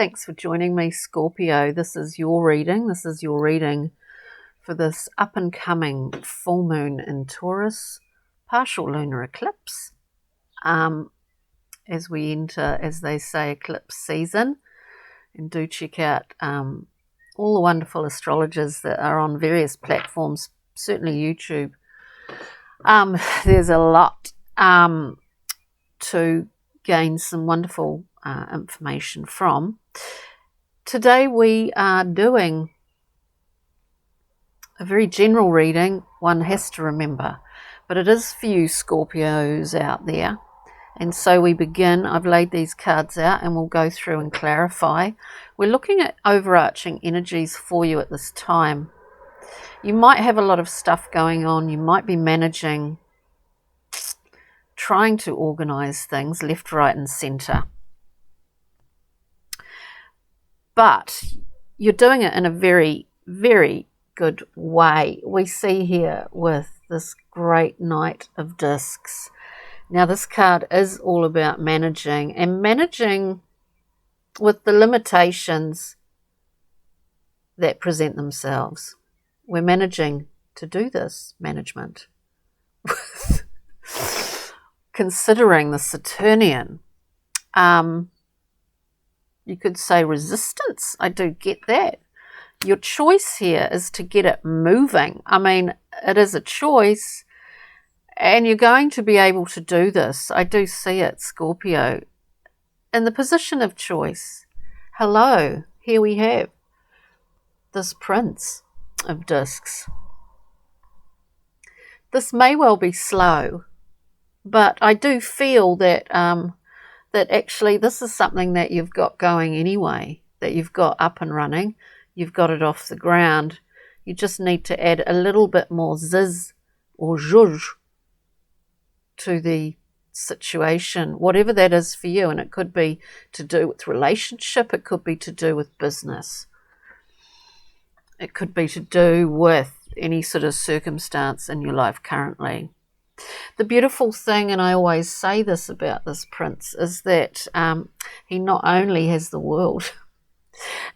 Thanks for joining me, Scorpio. This is your reading. This is your reading for this up-and-coming full moon in Taurus, partial lunar eclipse, as we enter, as they say, eclipse season. And do check out all the wonderful astrologers that are on various platforms, certainly YouTube. There's a lot to gain some wonderful information from. Today we are doing a very general reading, one has to remember, but it is for you Scorpios out there. And so we begin. I've laid these cards out and we'll go through and clarify. We're looking at overarching energies for you at this time. You might have a lot of stuff going on. You might be managing, trying to organize things left, right, and center. But you're doing it in a very, very good way. We see here with this great Knight of Discs. Now, this card is all about managing, and managing with the limitations that present themselves. We're managing to do this management. Considering the Saturnian, you could say resistance. I do get that. Your choice here is to get it moving. I mean, it is a choice, and you're going to be able to do this. I do see it, Scorpio, in the position of choice. Hello, here we have this Prince of Discs. This may well be slow, but I do feel that that actually this is something that you've got going anyway, that you've got up and running, you've got it off the ground. You just need to add a little bit more zhuzh or zhuzh to the situation, whatever that is for you. And it could be to do with relationship, it could be to do with business, it could be to do with any sort of circumstance in your life currently. The beautiful thing, and I always say this about this prince, is that he not only has the world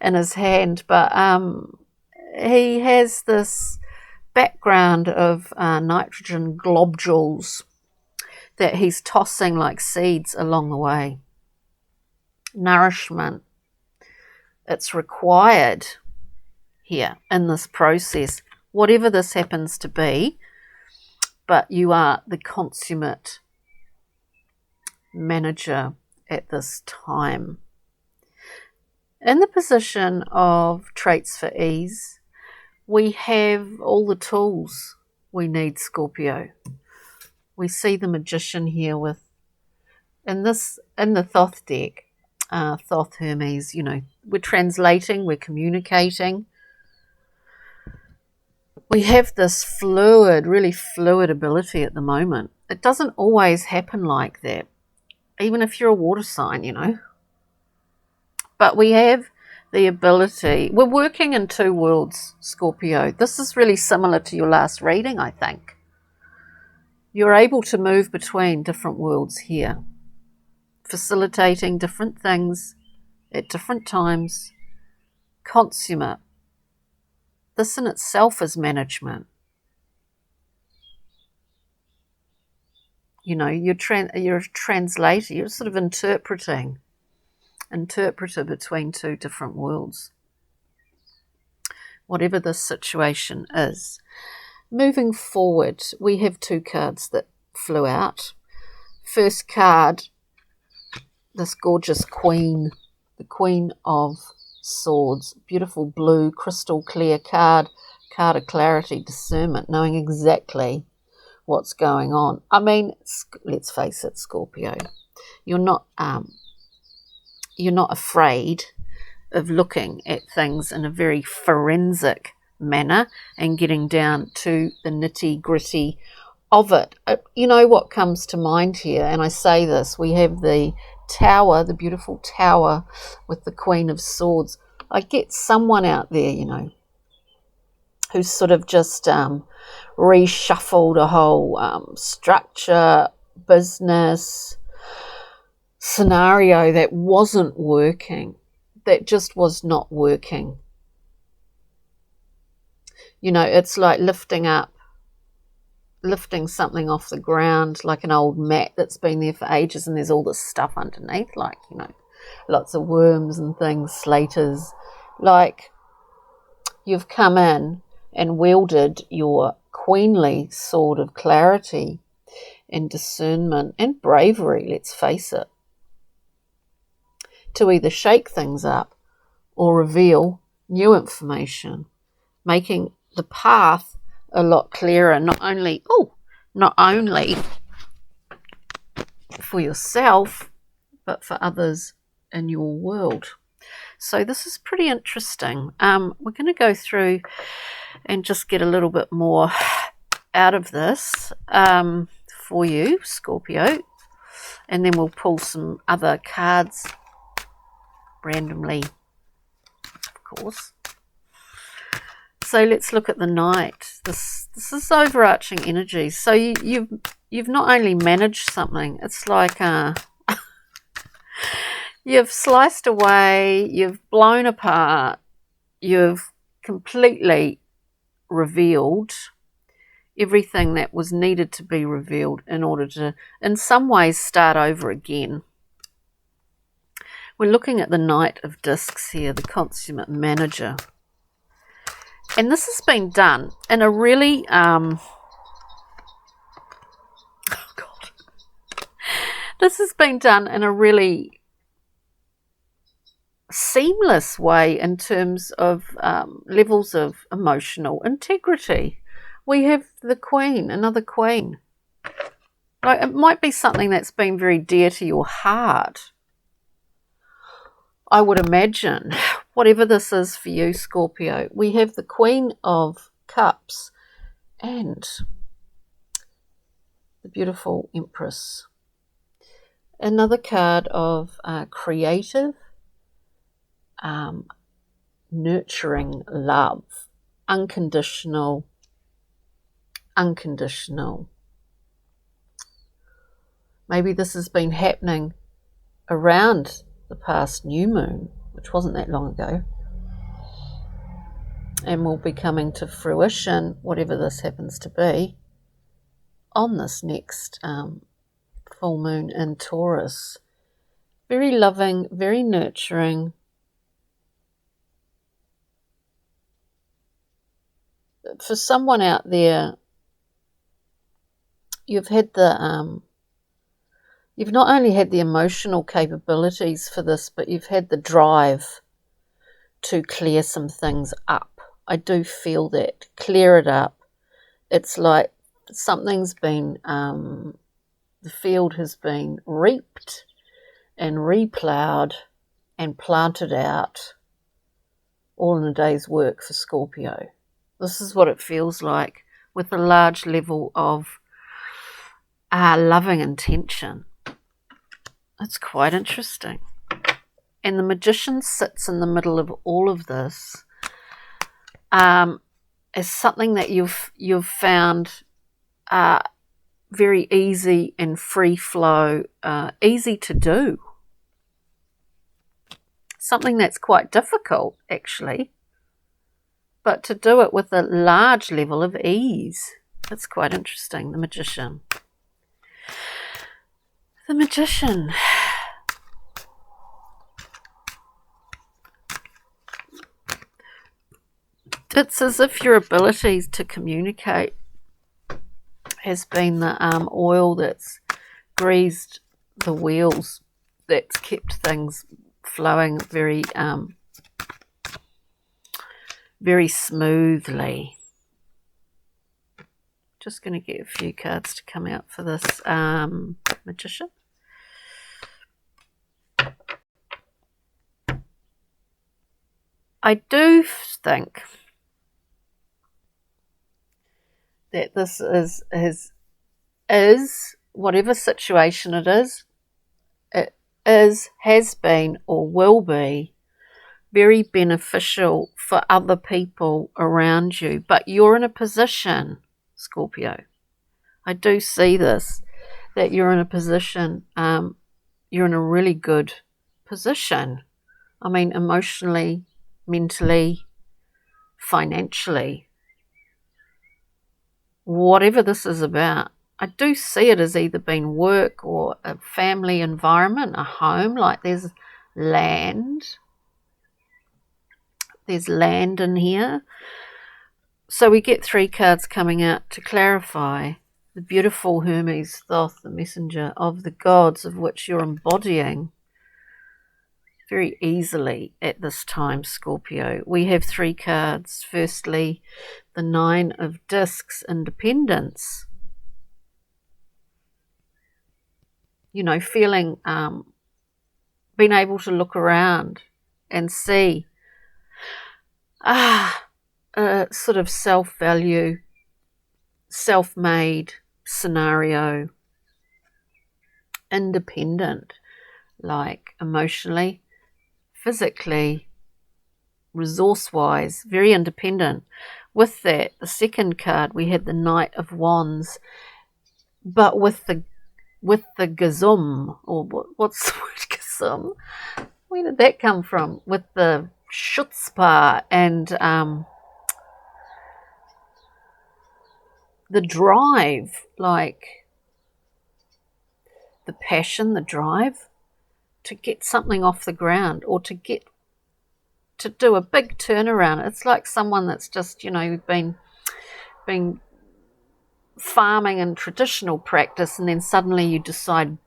in his hand, but he has this background of nitrogen globules that he's tossing like seeds along the way. Nourishment, it's required here in this process, whatever this happens to be. But you are the consummate manager at this time. In the position of traits for ease, we have all the tools we need, Scorpio. We see the Magician here with, in the Thoth deck, Thoth Hermes, we're translating, we're communicating. We have this fluid, really fluid ability at the moment. It doesn't always happen like that, even if you're a water sign, But we have the ability. We're working in two worlds, Scorpio. This is really similar to your last reading, I think. You're able to move between different worlds here, facilitating different things at different times, consummate. This in itself is management. You're a translator, you're sort of interpreter between two different worlds. Whatever this situation is. Moving forward, we have two cards that flew out. First card, this gorgeous Queen, the Queen of Swords, beautiful blue, crystal clear card of clarity, discernment, knowing exactly what's going on. I mean, let's face it, Scorpio, you're not afraid of looking at things in a very forensic manner and getting down to the nitty gritty of it. You know what comes to mind here, and I say this, we have the Tower, the beautiful Tower with the Queen of Swords. I get someone out there, who's sort of just reshuffled a whole structure, business, scenario that wasn't working, that just was not working. You know, it's like lifting something off the ground, like an old mat that's been there for ages and there's all this stuff underneath, like, you know, lots of worms and things, slaters. Like, you've come in and wielded your queenly sword of clarity and discernment and bravery, let's face it, to either shake things up or reveal new information, making the path a lot clearer, not only for yourself, but for others in your world. So this is pretty interesting. We're going to go through and just get a little bit more out of this for you, Scorpio, and then we'll pull some other cards randomly, of course. So let's look at the Knight. This is overarching energy. So you've not only managed something, it's like you've sliced away, you've blown apart, you've completely revealed everything that was needed to be revealed in order to, in some ways, start over again. We're looking at the Knight of Discs here, the consummate manager. And this has been done in a really, this has been done in a really seamless way in terms of levels of emotional integrity. We have the Queen, another Queen. Like, it might be something that's been very dear to your heart, I would imagine. Whatever this is for you, Scorpio, we have the Queen of Cups and the beautiful Empress. Another card of creative, nurturing love, unconditional. Maybe this has been happening around the past new moon, which wasn't that long ago, and will be coming to fruition, whatever this happens to be, on this next full moon in Taurus. Very loving, very nurturing. For someone out there, you've had the you've not only had the emotional capabilities for this, but you've had the drive to clear some things up. I do feel that. Clear it up. It's like something's been, the field has been reaped and reploughed and planted out, all in a day's work for Scorpio. This is what it feels like, with a large level of loving intention. It's quite interesting. And the Magician sits in the middle of all of this as something that you've found very easy and free flow, easy to do. Something that's quite difficult, actually, but to do it with a large level of ease. That's quite interesting, the Magician. The Magician. It's as if your abilities to communicate has been the oil that's greased the wheels, that's kept things flowing very, very smoothly. Just going to get a few cards to come out for this Magician. I do think that this is whatever situation it is, has been, or will be very beneficial for other people around you. But you're in a position, Scorpio, I do see this, that you're in a position, you're in a really good position. I mean, emotionally, mentally, financially, whatever this is about. I do see it as either being work or a family environment, a home, like there's land. There's land in here. So we get 3 cards coming out to clarify the beautiful Hermes Thoth, the messenger of the gods, of which you're embodying very easily at this time, Scorpio. We have 3 cards. Firstly, the 9 of Discs, independence. You know, feeling, being able to look around and see sort of self-value, self-made scenario, independent, like emotionally, physically, resource-wise, very independent. With that, the second card, we had the Knight of Wands, but with the gazum, or what's the word gazum? Where did that come from? With the chutzpah and the drive, like the passion, the drive to get something off the ground, or to do a big turnaround. It's like someone that's just, you know, been farming in traditional practice, and then suddenly you decide,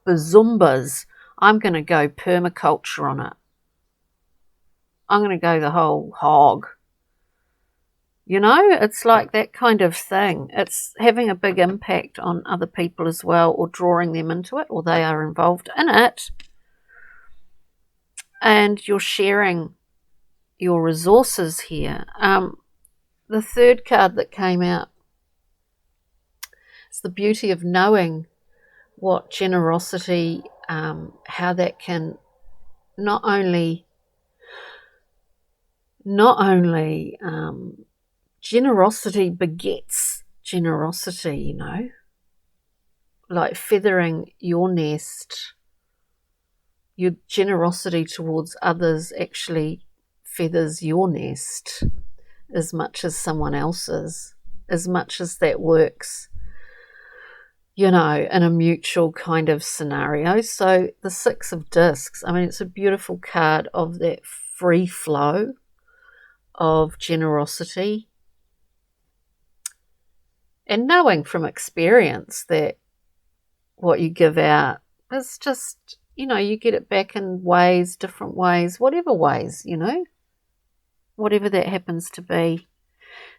bazumbas, I'm going to go permaculture on it. I'm going to go the whole hog. You know, it's like that kind of thing. It's having a big impact on other people as well, or drawing them into it, or they are involved in it. And you're sharing your resources here. The third card that came out is the beauty of knowing what generosity, how that can not only generosity begets generosity, you know, like feathering your nest. Your generosity towards others actually feathers your nest as much as someone else's, as much as that works, you know, in a mutual kind of scenario. So the 6 of Discs, I mean, it's a beautiful card of that free flow of generosity, and knowing from experience that what you give out is just, you know, you get it back in ways, different ways, whatever ways, you know, whatever that happens to be.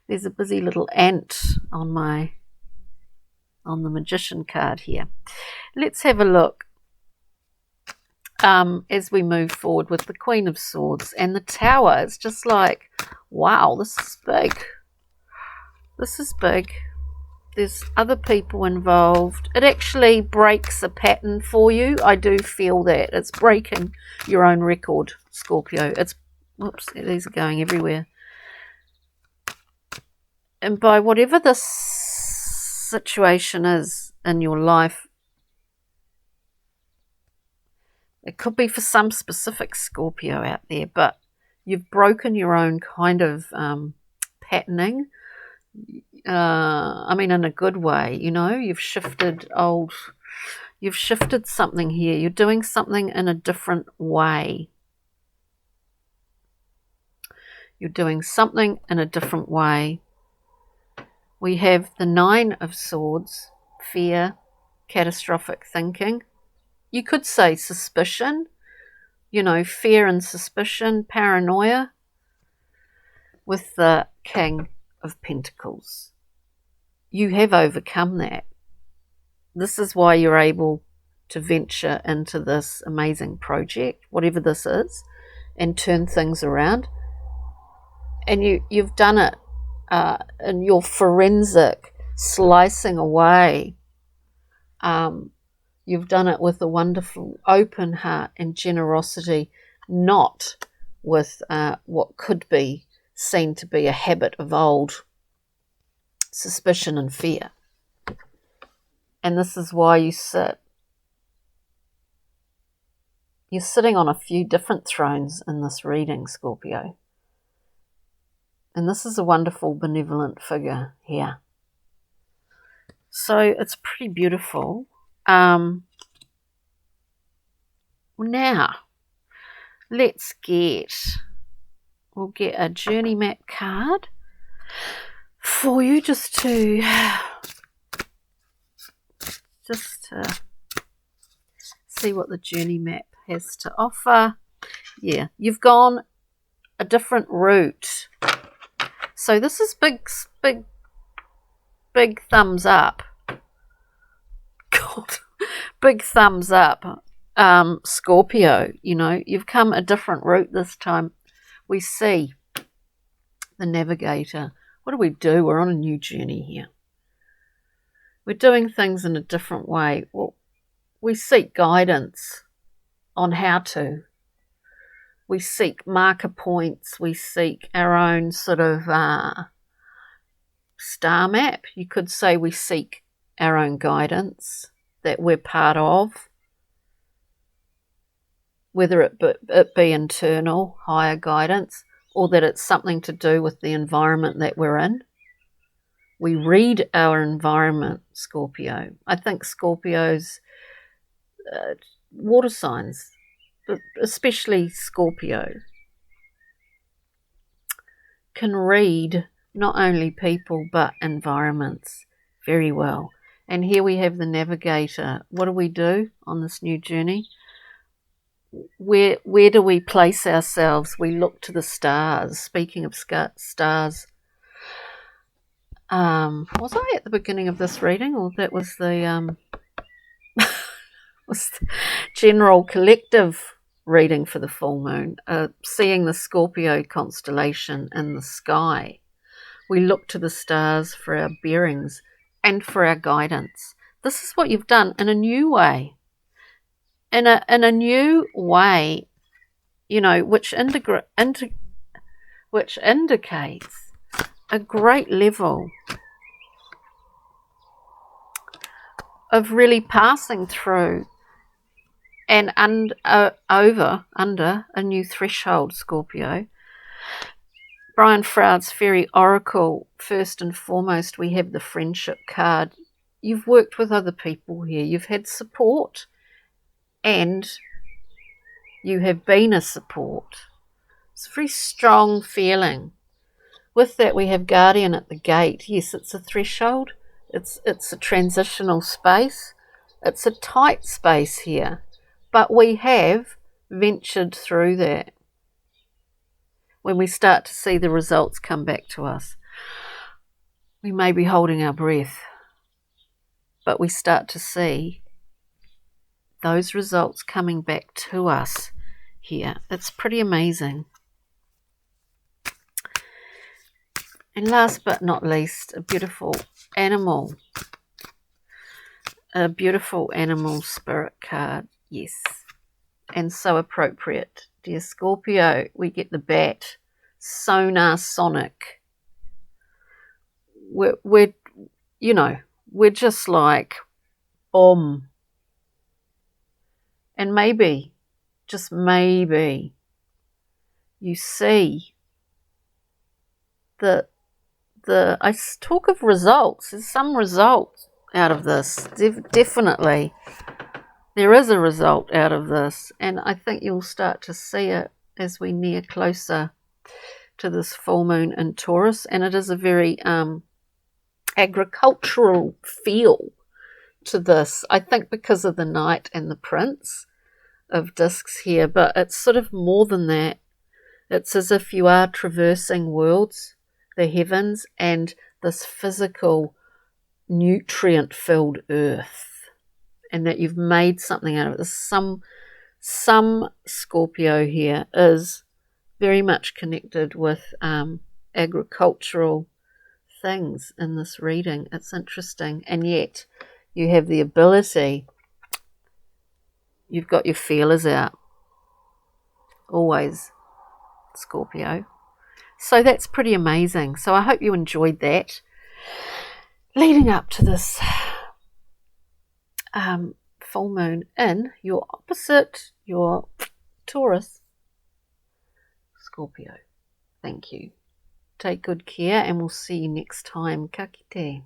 There's a busy little ant on the Magician card here. Let's have a look as we move forward with the Queen of Swords and the Tower. It's just like, wow, this is big. This is big. There's other people involved. It actually breaks a pattern for you. I do feel that. It's breaking your own record, Scorpio. Whoops, these are going everywhere. And by whatever this situation is in your life, it could be for some specific Scorpio out there, but you've broken your own kind of patterning. I mean, in a good way, you know, you've shifted something here. You're doing something in a different way. You're doing something in a different way. We have the 9 of Swords, fear, catastrophic thinking. You could say suspicion, you know, fear and suspicion, paranoia, with the King of Pentacles. You have overcome that. This is why you're able to venture into this amazing project, whatever this is, and turn things around. And you've done it in your forensic slicing away. You've done it with a wonderful open heart and generosity, not with what could be seen to be a habit of old, suspicion and fear. And this is why you sit you're sitting on a few different thrones in this reading, Scorpio. And this is a wonderful benevolent figure here. So it's pretty beautiful. Now, we'll get a journey map card for you just to see what the journey map has to offer. Yeah, you've gone a different route. So this is big thumbs up. God, big thumbs up. Scorpio, you know, you've come a different route this time. We see the navigator. What do we do? We're on a new journey here. We're doing things in a different way. Well, we seek guidance on how to. We seek marker points. We seek our own sort of star map. You could say we seek our own guidance that we're part of, whether it be internal, higher guidance, or that it's something to do with the environment that we're in. We read our environment, Scorpio. I think Scorpios, water signs, especially Scorpio, can read not only people but environments very well. And here we have the navigator. What do we do on this new journey? Where do we place ourselves? We look to the stars. Speaking of stars, was I at the beginning of this reading, or that was the was the general collective reading for the full moon? Seeing the Scorpio constellation in the sky, we look to the stars for our bearings and for our guidance. This is what you've done in a new way. In a new way, you know, which indicates a great level of really passing through and under a new threshold, Scorpio. Brian Froud's Fairy Oracle, first and foremost, we have the friendship card. You've worked with other people here. You've had support. And you have been a support. It's a very strong feeling. With that, we have Guardian at the gate. Yes, it's a threshold. It's a transitional space. It's a tight space here. But we have ventured through that. When we start to see the results come back to us, we may be holding our breath, but we start to see those results coming back to us here. It's pretty amazing. And last but not least, a beautiful animal spirit card. Yes, and so appropriate, dear Scorpio. We get the bat, sonar sonic. We're just like boom. And maybe, just maybe, you see I talk of results. There's some result out of this. Definitely. There is a result out of this. And I think you'll start to see it as we near closer to this full moon in Taurus. And it is a very agricultural feel to this, I think, because of the Knight and the Prince of discs here, but it's sort of more than that. It's as if you are traversing worlds, the heavens, and this physical nutrient-filled earth, and that you've made something out of it. Some Scorpio here is very much connected with agricultural things in this reading. It's interesting, and yet you have the ability, you've got your feelers out, always, Scorpio. So that's pretty amazing. So I hope you enjoyed that. Leading up to this full full moon in your opposite, your Taurus, Scorpio. Thank you. Take good care, and we'll see you next time. Ka kite.